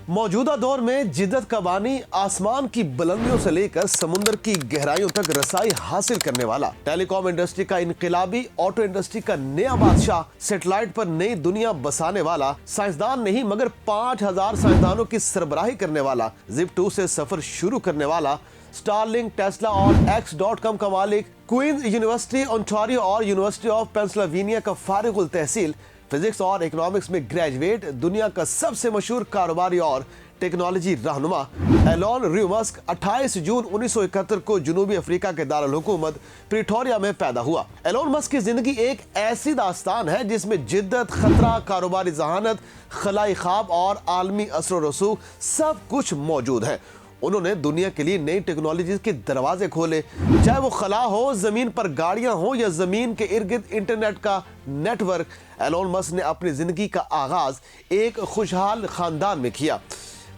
موجودہ دور میں جدت کا بانی آسمان کی بلندیوں سے لے کر سمندر کی گہرائیوں تک رسائی حاصل کرنے والا، ٹیلی کام انڈسٹری کا انقلابی، آٹو انڈسٹری کا نیا بادشاہ، سیٹلائٹ پر نئی دنیا بسانے والا، سائنسدان نہیں مگر 5000 سائنسدانوں کی سربراہی کرنے والا، زپ 2 سے سفر شروع کرنے والا، سٹارلنک، ٹیسلا اور X.com کا مالک، کوئنز یونیورسٹی اونٹاریو اور یونیورسٹی آف پینسلوینیا کا فارغ التحصیل، فزکس اور اکنامکس میں گریجویٹ، دنیا کا سب سے مشہور کاروباری اور ٹیکنالوجی رہنما ایلون ریو مسک 28 جون 1971 کو جنوبی افریقہ کے دارالحکومت پریٹوریا میں پیدا ہوا۔ ایلون مسک کی زندگی ایک ایسی داستان ہے جس میں جدت، خطرہ، کاروباری ذہانت، خلائی خواب اور عالمی اثر و رسوخ سب کچھ موجود ہے۔ انہوں نے دنیا کے لیے نئی ٹیکنالوجیز کے دروازے کھولے، چاہے وہ خلا ہو، زمین پر گاڑیاں ہوں یا زمین کے ارد گرد انٹرنیٹ کا نیٹ ورک۔ ایلون مسک نے اپنی زندگی کا آغاز ایک خوشحال خاندان میں کیا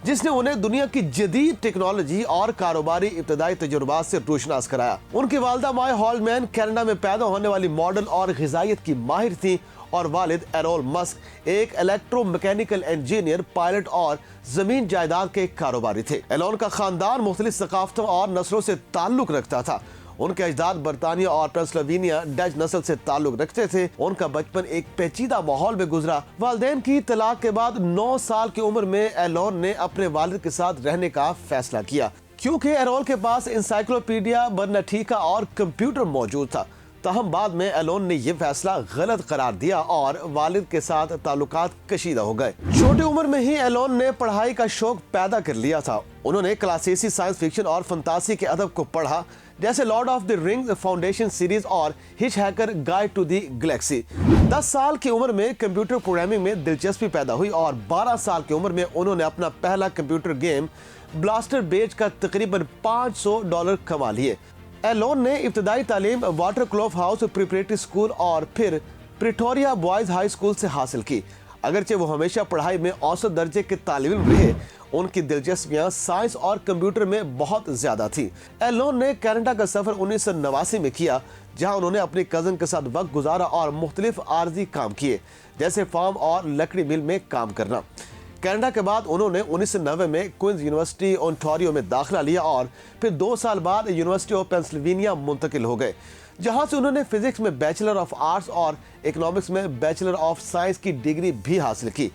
جس نے انہیں دنیا کی جدید ٹیکنالوجی اور کاروباری ابتدائی تجربات سے روشناس کرایا۔ ان کی والدہ مائے ہالمین کینیڈا میں پیدا ہونے والی ماڈل اور غذائیت کی ماہر تھیں، اور والد ایلون مسک ایک الیکٹرو میکینیکل انجینئر، پائلٹ اور زمین جائیداد کے کاروباری تھے۔ ایلون کا خاندان مختلف ثقافتوں اور نسلوں سے تعلق رکھتا تھا۔ ان کے اجداد برطانیہ اور پینسلوینیا ڈچ نسل سے تعلق رکھتے تھے۔ ان کا بچپن ایک پیچیدہ ماحول میں گزرا۔ والدین کی طلاق کے بعد 9 سال کی عمر میں ایلون نے اپنے والد کے ساتھ رہنے کا فیصلہ کیا، کیونکہ ایلون کے پاس انسائکلوپیڈیا برٹانیکا اور کمپیوٹر موجود تھا۔ تاہم بعد میں ایلون نے یہ فیصلہ غلط قرار دیا اور والد کے ساتھ تعلقات کشیدہ ہو گئے۔ چھوٹی عمر میں ہی ایلون نے پڑھائی کا شوق پیدا کر لیا تھا۔ انہوں نے کلاسیسی سائنس فکشن اور فنتاسی کے ادب کو پڑھا، جیسے Lord of the Rings Foundation series اور Hitchhiker's Guide to the Galaxy. 10 سال کی عمر میں کمپیوٹر پروگرامنگ میں دلچسپی پیدا ہوئی اور 12 سال کی عمر میں انہوں نے اپنا پہلا کمپیوٹر گیم بلاسٹر بیچ کر تقریباً $500 کما لیے۔ ایلون نے ابتدائی تعلیم واٹر کلوف ہاؤس پریپریٹری اسکول اور پھر پریٹوریا بوائز ہائی اسکول سے حاصل کی۔ اگرچہ وہ ہمیشہ پڑھائی میں اوسط درجے کے طالب علم رہے، ان کی دلچسپیاں سائنس اور کمپیوٹر میں بہت زیادہ تھیں۔ ایلون نے کینیڈا کا سفر 1989 میں کیا، جہاں انہوں نے اپنی کزن کے ساتھ وقت گزارا اور مختلف عارضی کام کیے، جیسے فارم اور لکڑی مل میں کام کرنا۔ کینیڈا کے بعد انہوں نے 1990 میں کوئنز یونیورسٹی اونٹاریو میں داخلہ لیا اور پھر 2 سال بعد یونیورسٹی آف پینسلوینیا منتقل ہو گئے، جہاں سے انہوں نے فزکس میں بیچلر آف آرٹس اور اکنامکس میں بیچلر آف سائنس کی ڈگری بھی حاصل کی۔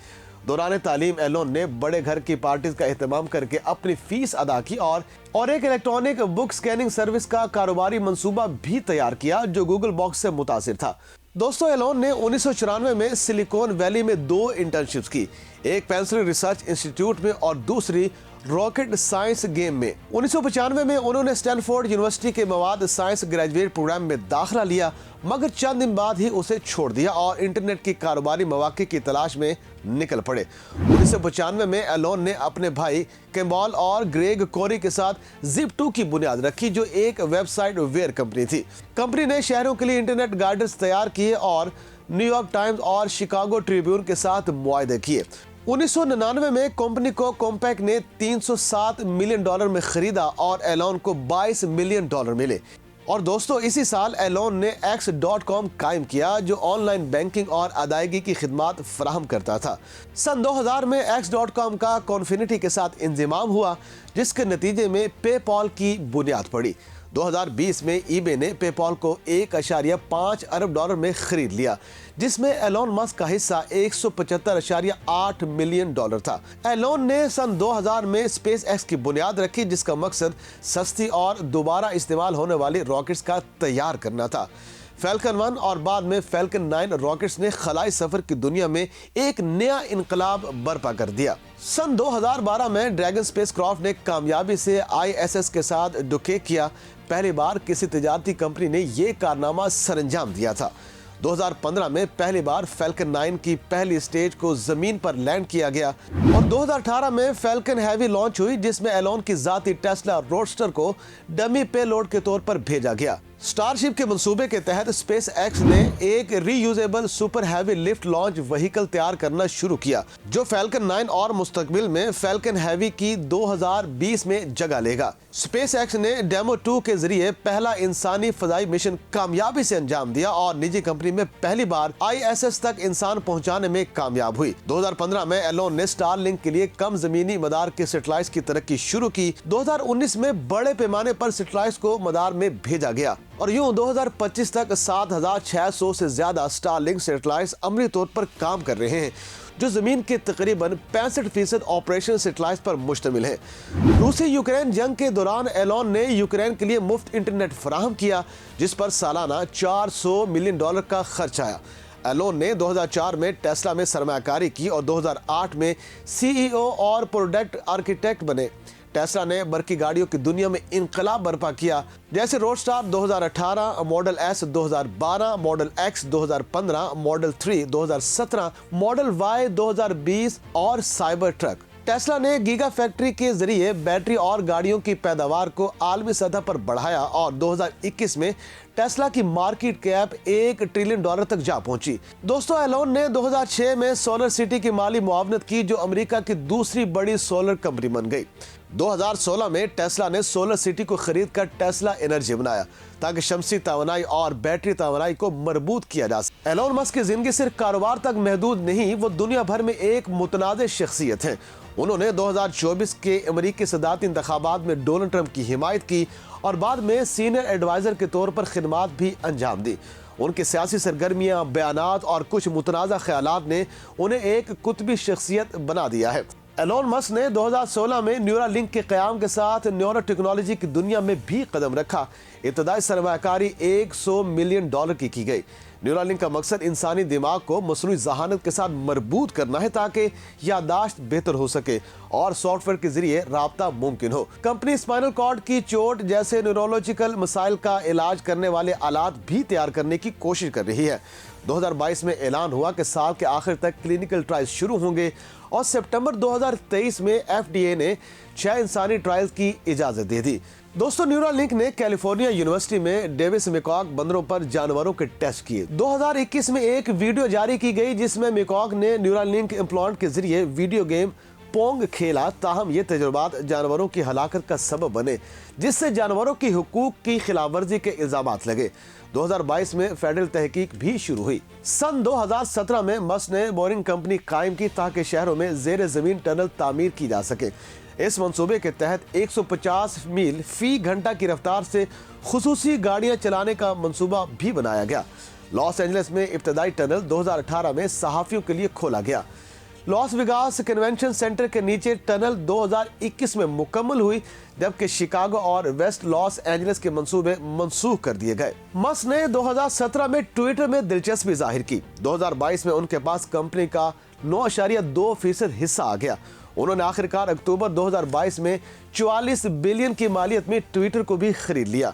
دوران تعلیم ایلون نے بڑے گھر کی پارٹیز کا اہتمام کر کے اپنی فیس ادا کی اور ایک الیکٹرانک بک سکیننگ سروس کا کاروباری منصوبہ بھی تیار کیا جو گوگل باکس سے متاثر تھا۔ دوستو، ایلون نے 1994 میں سلیکون ویلی میں 2 انٹرنشپس کی، ایک پینسل ریسرچ انسٹیٹیوٹ میں اور دوسری راکٹ سائنس گیم میں۔ 1995 میں انہوں نے اسٹینفورڈ یونیورسٹی کے مواد سائنس گریجویٹ پروگرام میں داخلہ لیا، مگر چند دن بعد ہی اسے چھوڑ دیا اور انٹرنیٹ کی کاروباری مواقع کی تلاش میں نکل پڑے۔ 1995 میں ایلون نے اپنے بھائی کیمبال اور گریگ کوری کے ساتھ زپ 2 کی بنیاد رکھی، جو ایک ویب سائٹ ویئر کمپنی تھی۔ کمپنی نے شہروں کے لیے انٹرنیٹ گائیڈز تیار کیے اور نیو یارک ٹائمز اور شکاگو ٹریبیون کے ساتھ معاہدے کیے۔ 1999 میں کمپنی کو کومپیک نے $307 ملین میں خریدا اور ایلون کو $22 ملین ملے۔ اور دوستو، اسی سال ایلون نے X.com قائم کیا، جو آن لائن بینکنگ اور ادائیگی کی خدمات فراہم کرتا تھا۔ سن 2000 میں X.com کا کانفینٹی کے ساتھ انضمام ہوا، جس کے نتیجے میں پے پال کی بنیاد پڑی۔ 2020 میں ای بے نے پے پال کو $1.5 ارب میں خرید لیا، جس میں ایلون مسک کا حصہ $175.8 ملین تھا۔ ایلون نے سن 2000 میں اسپیس ایکس کی بنیاد رکھی، جس کا مقصد سستی اور دوبارہ استعمال ہونے والی راکٹس کا تیار کرنا تھا۔ فیلکن 1 اور بعد میں فیلکن 9 راکٹس نے خلائی سفر کی دنیا میں ایک نیا انقلاب برپا کر دیا۔ سن 2012 میں ڈریگن اسپیس کرافٹ نے کامیابی سے ISS کے ساتھ ڈکے کیا۔ پہلی بار کسی تجارتی کمپنی نے یہ کارنامہ سر انجام دیا تھا۔ 2015 میں پہلی بار فیلکن 9 کی پہلی سٹیج کو زمین پر لینڈ کیا گیا اور 2018 میں فیلکن ہیوی لانچ ہوئی، جس میں ایلون کی ذاتی ٹیسلا روڈسٹر کو ڈمی پے لوڈ کے طور پر بھیجا گیا۔ स्टारशिप के मंसूबे के तहत स्पेस एक्स ने एक reusable super heavy lift launch vehicle तैयार करना शुरू किया, जो फैल्कन 9 और मुस्तकबिल में फैल्कन हैवी की 2020 में जगह लेगा। स्पेस एक्स ने डेमो 2 के जरिए पहला इंसानी फजाई मिशन कामयाबी से अंजाम दिया और निजी कंपनी में पहली बार ISS तक इंसान पहुंचाने में कामयाब हुई। 2015 में एलोन ने स्टारलिंक के लिए कम जमीनी मदार के सैटेलाइट्स की तरक्की शुरू की। 2019 में बड़े पैमाने पर सैटेलाइट्स को मदार में भेजा गया और यूं 2025 तक 7600 से ज्यादा स्टारलिंक सैटेलाइट्स अमली तौर पर काम कर रहे हैं, जो जमीन के तकरीबन 65% ऑपरेशन सैटेलाइट्स पर मुश्तमिल है। रूसी यूक्रेन जंग के दौरान एलोन ने यूक्रेन के लिए मुफ्त इंटरनेट फराहम किया, जिस पर सालाना $400 मिलियन का खर्च आया। एलोन ने 2004 में टेस्ला में सरमायाकारी की और 2008 में CEO और प्रोडक्ट आर्किटेक्ट बने। टेस्ला ने बरकी गाड़ियों की दुनिया में इनकलाब बर्पा किया, जैसे roadster 2018, model S 2012, model X 2015, model 3 2017, model Y 2020 और साइबर ट्रक। टेस्ला ने गीगा फैक्ट्री के जरिए बैटरी और गाड़ियों की पैदावार को आलमी सतह पर बढ़ाया और 2021 में टेस्ला की मार्केट कैप $1 ट्रिलियन तक जा पहुंची। दोस्तों, एलोन ने 2006 में सोलर सिटी की माली मुआवनत की, जो अमेरिका की दूसरी बड़ी सोलर कंपनी बन गई। 2016 में टेस्ला ने सोलर सिटी को खरीद कर टेस्ला एनर्जी बनाया, ताकि शमसी तवानाई और बैटरी तवानाई को मजबूत किया जा सके। एलोन मस्क की जिंदगी सिर्फ कारोबार तक महदूद नहीं, वो दुनिया भर में एक मुतनाज़ शख्सियत हैं। उन्होंने 2024 के अमेरिकी सदारती इंतखाबात में डोनाल्ड ट्रंप की हिमायत की और बाद में सीनियर एडवाइजर के तौर पर खिदमात भी अंजाम दी। उनकी सियासी सरगर्मियां, बयानात और कुछ मुतनाज़ा ख्यालात ने उन्हें एक कुतबी शख्सियत बना दिया है। एलोन मस्क ने 2016 में न्यूरालिंक के क़याम के साथ न्यूरो टेक्नोलॉजी की दुनिया में भी कदम रखा। इब्तदाई सरमायाकारी $100 मिलियन की गई। न्यूरालिंक का मकसद इंसानी दिमाग को मसनूई ज़हानत के साथ मरबूत करना है, ताकि यादाश्त बेहतर हो सके और सॉफ्टवेयर के जरिए राब्ता मुमकिन हो। कंपनी स्पाइनल कॉर्ड की चोट जैसे न्यूरोलॉजिकल मसाइल का इलाज करने वाले आलात भी तैयार करने की कोशिश कर रही है। 2022 में ऐलान हुआ कि साल के आखिर तक क्लिनिकल ट्रायल्स शुरू होंगे और सितंबर 2023 में FDA ने 6 इंसानी ट्रायल्स की इजाजत दे दी। दोस्तों, न्यूरालिंक ने कैलिफोर्निया यूनिवर्सिटी में डेविस मेकॉक बंदरों पर जानवरों के टेस्ट किए। 2021 में एक वीडियो जारी की गई, जिसमें मेकॉक ने न्यूरालिंक इम्प्लांट के जरिए वीडियो गेम पोंग खेला। ताहम ये तजुर्बात जानवरों की हलाकत का सबब बने, जिससे जानवरों की हुकूक की खिलाफवर्जी के इल्जामात लगे। 2022 में फेडरल तहकीक भी शुरू हुई। सन 2017 में मस्क ने बोरिंग कंपनी कायम की, ताकि शहरों में ज़ेर ज़मीन टनल तामीर की जा सके। इस मंसूबे के तहत 150 मील फी घंटा की रफ्तार से खुसूसी गाड़ियां चलाने का मंसूबा भी बनाया गया। लॉस एंजलिस में इब्तदाई टनल 2018 में सहाफ़ियों के लिए खोला गया। लॉस वेगास कन्वेंशन सेंटर के नीचे टनल 2021 में मुकम्मल हुई, जबकि शिकागो और वेस्ट लॉस एंजलिस के मंसूबे मनसूख कर दिए गए। मस्क ने 2017 में ट्विटर में दिलचस्पी जाहिर की। 2022 में उनके पास कंपनी का 9.2% हिस्सा आ गया। उन्होंने आखिरकार अक्टूबर 2022 में 44 बिलियन की मालियत में ट्विटर को भी खरीद लिया।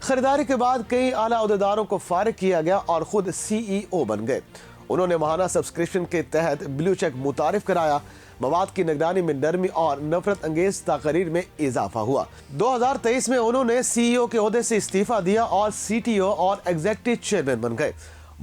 खरीदारी के बाद कई आला अहदेदारों को फारिग किया गया और खुद CEO बन गए। उन्होंने माहाना सब्सक्रिप्शन के तहत ब्लू चेक मुतारिफ कराया। मवाद की निगरानी में नरमी और नफरत अंगेज तकरीर में इजाफा हुआ। 2023 में उन्होंने CEO के ओहदे से इस्तीफा दिया और CTO और एग्जीक्यूटिव चेयरमैन बन गए।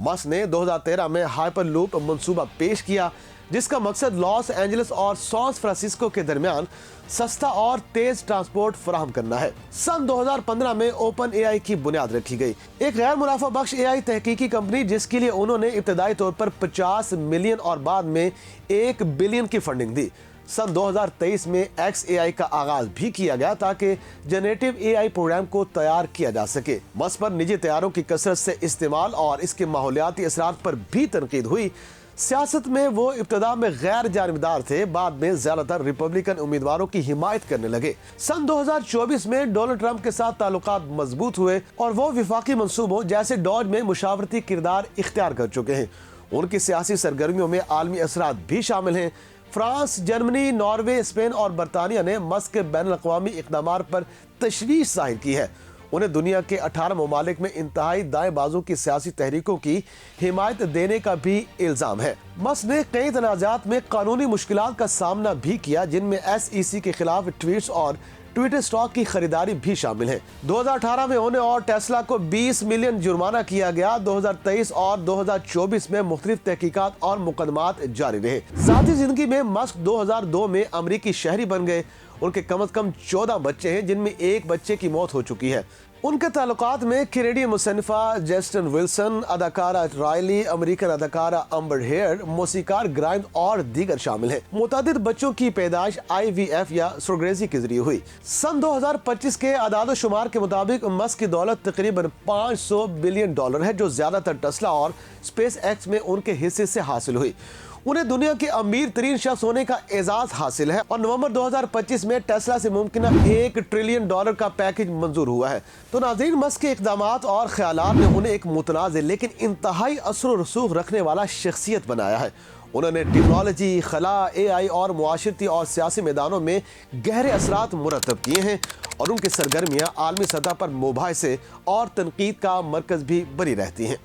मस्क ने 2013 में हाइपरलूप मंसूबा पेश किया, जिसका मकसद लॉस एंजलिस और सैन फ्रांसिस्को के दरमियान सस्ता और तेज ट्रांसपोर्ट फराहम करना है। सन 2015 में ओपन AI की बुनियाद रखी गई, एक गैर मुनाफा बख्श AI तहकीकी कंपनी, जिसके लिए उन्होंने इब्तदाई तौर पर 50 मिलियन और बाद में 1 बिलियन की फंडिंग दी। सन 2023 में XAI का आगाज भी किया गया, ताकि जनरेटिव AI प्रोग्राम को तैयार किया जा सके। मस्क पर निजी तैयारों की कसरत से इस्तेमाल और इसके माहौलियाती असरात पर भी तनकीद हुई। सियासत में वो इब्तदा में गैर जानिबदार थे, बाद में ज्यादातर रिपब्लिकन उम्मीदवारों की हिमायत करने लगे। सन 2024 में डोनाल्ड ट्रंप के साथ ताल्लुकात मजबूत हुए और वो विफाकी मंसूबों जैसे डॉज में मुशावरती किरदार इख्तियार कर चुके हैं। उनकी सियासी सरगर्मियों में आलमी असरात भी शामिल हैं। फ्रांस, जर्मनी, नॉर्वे, स्पेन और बरतानिया ने मस्क के बैन अल-अक़वामी इक़दामात पर तशवीश जाहिर की है। उन्हें दुनिया के 18 ममालिक में इंतहाई दाएं बाजू की सियासी तहरीकों की हिमायत देने का भी इल्जाम है। मस्क ने कई तनाज़ात में कानूनी मुश्किलात का सामना भी किया, जिनमें SEC के खिलाफ ट्वीट्स और ट्विटर स्टॉक की खरीदारी भी शामिल है। 2018 में उन्हें और टेस्ला को 20 मिलियन जुर्माना किया गया। 2023 और 2024 में मुख्तलिफ तहकीकात और मुकदमात जारी रहे। ज़ाती जिंदगी में मस्क 2002 में अमरीकी शहरी बन गए। उनके कम से कम 14 बच्चे हैं, जिनमें एक बच्चे की मौत हो चुकी है। उनके ताल्लुकात में कैनेडियन मुसन्निफा जेस्टिन विल्सन, अदाकारा रायली, अमेरिकन अदाकारा अम्बर हेयर्ड, मौसीकार ग्राइम्स और दीगर शामिल हैं। मुतादिद बच्चों की पैदाइश IVF या सुरगरेजी के जरिए हुई। सन 2025 के आदाद शुमार के मुताबिक मस्क की दौलत तकरीबन $500 बिलियन है, जो ज्यादातर टेस्ला और स्पेस एक्स में उनके हिस्से से हासिल हुई। उन्हें दुनिया के अमीर तरीन शख्स होने का एजाज हासिल है और नवंबर 2025 में टेस्ला से मुमकिन $1 ट्रिलियन का पैकेज मंजूर हुआ है। तो नाज़रीन, मस्क के इक़दामात और ख्यालात ने उन्हें एक मुतनाज़िर लेकिन इंतहाई असर और रसूख रखने वाला शख्सियत बनाया है। उन्होंने टेक्नोलॉजी, खला, AI और मुआशरती और सियासी मैदानों में गहरे असरात मुरतब किए हैं और उनकी सरगर्मियाँ आलमी सतह पर मुबाहिसे और तनकीद का मरकज़ भी बनी रहती हैं।